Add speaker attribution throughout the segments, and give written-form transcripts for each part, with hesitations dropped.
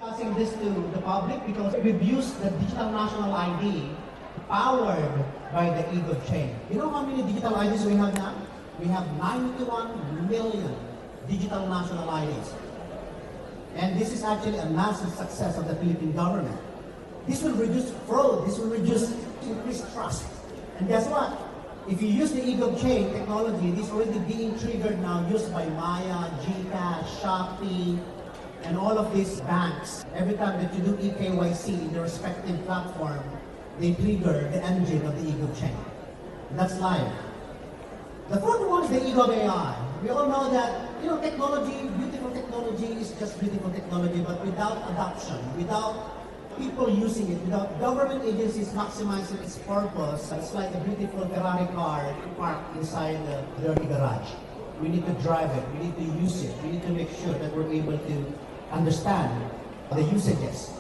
Speaker 1: Discussing this to the public because we've used the digital national ID powered by the e-gov chain. You know how many digital IDs we have now? We have 91 million digital national IDs. And this is actually a massive success of the Philippine government. This will reduce fraud, this will increase trust. And guess what? If you use the e-gov chain technology, this is already being triggered now, used by Maya, GCash, Shopee, and all of these banks. Every time that you do eKYC in their respective platform, they trigger the engine of the e-gov chain. And that's live. The fourth one is the e-gov AI. We all know that, technology, beautiful technology is just beautiful technology, but without adoption, without people using it, without government agencies maximizing its purpose, it's like a beautiful Ferrari car parked inside the dirty garage. We need to drive it, we need to use it, we need to make sure that we're able to understand the usages.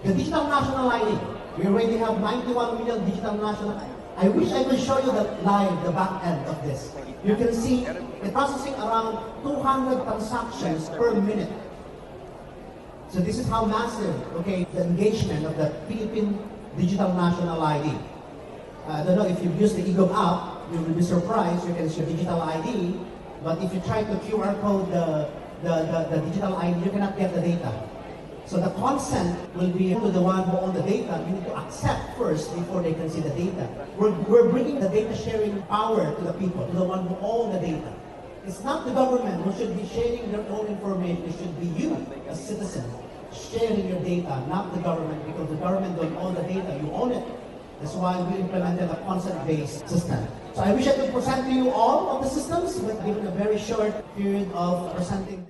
Speaker 1: The digital national ID, we already have 91 million digital national ID. I wish I could show you the back end of this. You can see it's processing around 200 transactions per minute. So this is how massive, the engagement of the Philippine Digital National ID. I don't know if you've used the e-gov app, you will be surprised. You can see digital ID, but if you try to QR code the digital ID, you cannot get the data. So the consent will be to the one who owns the data. You need to accept first before they can see the data. We're bringing the data sharing power to the people, to the one who owns the data. It's not the government who should be sharing their own information. It should be you, as citizens, sharing your data, not the government, because the government don't own the data. You own it. That's why we implemented a consent-based system. So I wish I could present to you all of the systems, but given a very short period of presenting.